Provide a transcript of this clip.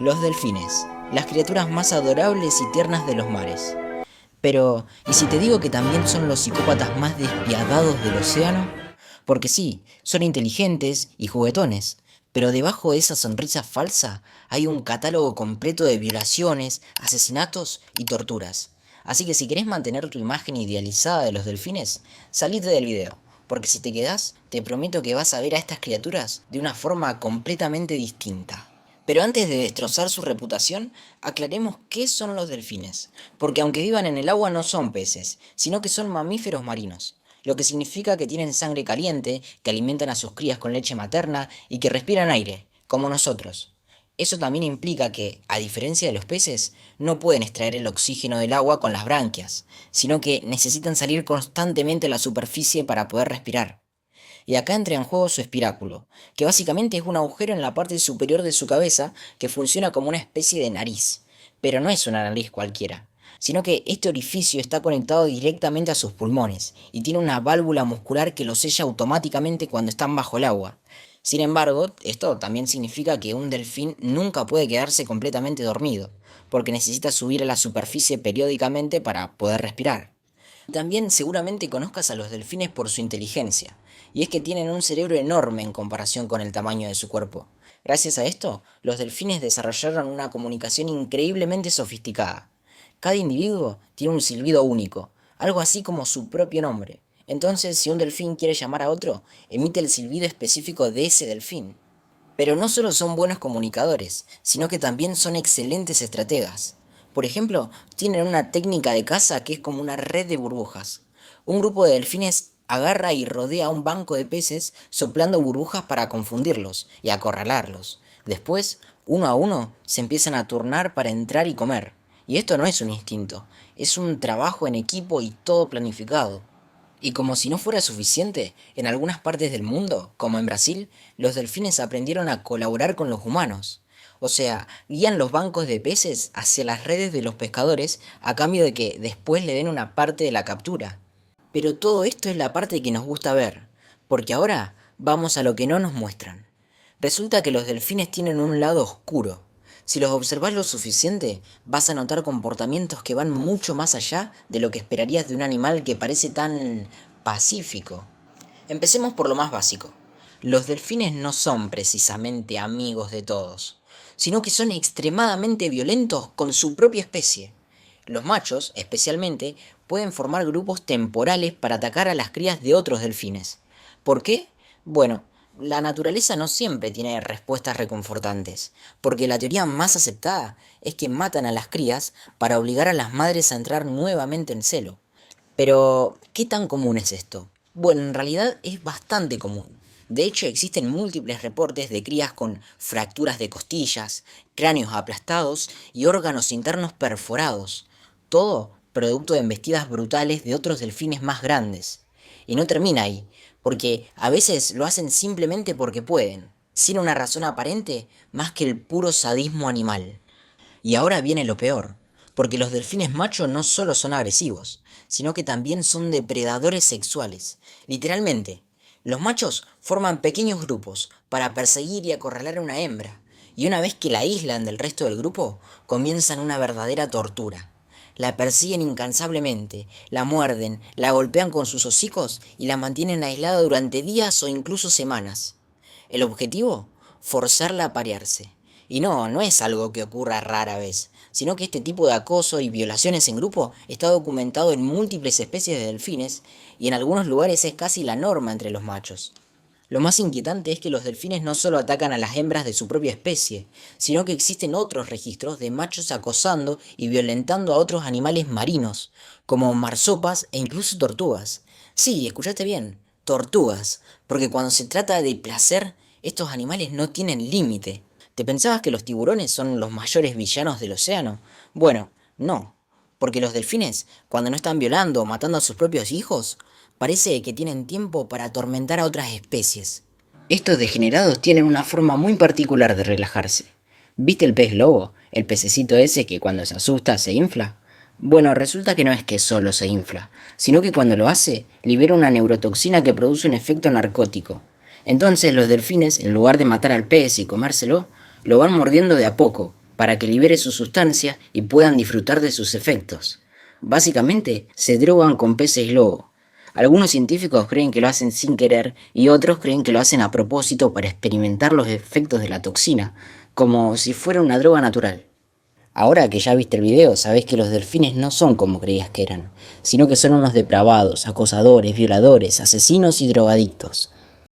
Los delfines, las criaturas más adorables y tiernas de los mares. Pero, ¿y si te digo que también son los psicópatas más despiadados del océano? Porque sí, son inteligentes y juguetones, pero debajo de esa sonrisa falsa hay un catálogo completo de violaciones, asesinatos y torturas. Así que si querés mantener tu imagen idealizada de los delfines, salite del video, porque si te quedás, te prometo que vas a ver a estas criaturas de una forma completamente distinta. Pero antes de destrozar su reputación, aclaremos qué son los delfines, porque aunque vivan en el agua no son peces, sino que son mamíferos marinos, lo que significa que tienen sangre caliente, que alimentan a sus crías con leche materna y que respiran aire, como nosotros. Eso también implica que, a diferencia de los peces, no pueden extraer el oxígeno del agua con las branquias, sino que necesitan salir constantemente a la superficie para poder respirar. Y acá entra en juego su espiráculo, que básicamente es un agujero en la parte superior de su cabeza que funciona como una especie de nariz. Pero no es una nariz cualquiera, sino que este orificio está conectado directamente a sus pulmones y tiene una válvula muscular que lo sella automáticamente cuando están bajo el agua. Sin embargo, esto también significa que un delfín nunca puede quedarse completamente dormido, porque necesita subir a la superficie periódicamente para poder respirar. También seguramente conozcas a los delfines por su inteligencia, y es que tienen un cerebro enorme en comparación con el tamaño de su cuerpo. Gracias a esto, los delfines desarrollaron una comunicación increíblemente sofisticada. Cada individuo tiene un silbido único, algo así como su propio nombre. Entonces, si un delfín quiere llamar a otro, emite el silbido específico de ese delfín. Pero no solo son buenos comunicadores, sino que también son excelentes estrategas. Por ejemplo, tienen una técnica de caza que es como una red de burbujas. Un grupo de delfines agarra y rodea un banco de peces soplando burbujas para confundirlos y acorralarlos. Después, uno a uno, se empiezan a turnar para entrar y comer. Y esto no es un instinto, es un trabajo en equipo y todo planificado. Y como si no fuera suficiente, en algunas partes del mundo, como en Brasil, los delfines aprendieron a colaborar con los humanos. O sea, guían los bancos de peces hacia las redes de los pescadores a cambio de que después le den una parte de la captura. Pero todo esto es la parte que nos gusta ver, porque ahora vamos a lo que no nos muestran. Resulta que los delfines tienen un lado oscuro. Si los observas lo suficiente, vas a notar comportamientos que van mucho más allá de lo que esperarías de un animal que parece tan pacífico. Empecemos por lo más básico. Los delfines no son precisamente amigos de todos, sino que son extremadamente violentos con su propia especie. Los machos, especialmente, pueden formar grupos temporales para atacar a las crías de otros delfines. ¿Por qué? Bueno, la naturaleza no siempre tiene respuestas reconfortantes, porque la teoría más aceptada es que matan a las crías para obligar a las madres a entrar nuevamente en celo. Pero, ¿qué tan común es esto? Bueno, en realidad es bastante común. De hecho, existen múltiples reportes de crías con fracturas de costillas, cráneos aplastados y órganos internos perforados. Todo producto de embestidas brutales de otros delfines más grandes. Y no termina ahí, porque a veces lo hacen simplemente porque pueden, sin una razón aparente más que el puro sadismo animal. Y ahora viene lo peor, porque los delfines machos no solo son agresivos, sino que también son depredadores sexuales. Literalmente, los machos forman pequeños grupos para perseguir y acorralar a una hembra, y una vez que la aíslan del resto del grupo, comienzan una verdadera tortura. La persiguen incansablemente, la muerden, la golpean con sus hocicos y la mantienen aislada durante días o incluso semanas. ¿El objetivo? Forzarla a parearse. Y no, no es algo que ocurra rara vez, sino que este tipo de acoso y violaciones en grupo está documentado en múltiples especies de delfines y en algunos lugares es casi la norma entre los machos. Lo más inquietante es que los delfines no solo atacan a las hembras de su propia especie, sino que existen otros registros de machos acosando y violentando a otros animales marinos, como marsopas e incluso tortugas. Sí, escuchaste bien, tortugas, porque cuando se trata de placer, estos animales no tienen límite. ¿Te pensabas que los tiburones son los mayores villanos del océano? Bueno, no, porque los delfines, cuando no están violando o matando a sus propios hijos, parece que tienen tiempo para atormentar a otras especies. Estos degenerados tienen una forma muy particular de relajarse. ¿Viste el pez globo? El pececito ese que cuando se asusta se infla. Bueno, resulta que no es que solo se infla, sino que cuando lo hace, libera una neurotoxina que produce un efecto narcótico. Entonces los delfines, en lugar de matar al pez y comérselo, lo van mordiendo de a poco, para que libere su sustancia y puedan disfrutar de sus efectos. Básicamente, se drogan con peces globo. Algunos científicos creen que lo hacen sin querer y otros creen que lo hacen a propósito para experimentar los efectos de la toxina, como si fuera una droga natural. Ahora que ya viste el video, sabés que los delfines no son como creías que eran, sino que son unos depravados, acosadores, violadores, asesinos y drogadictos.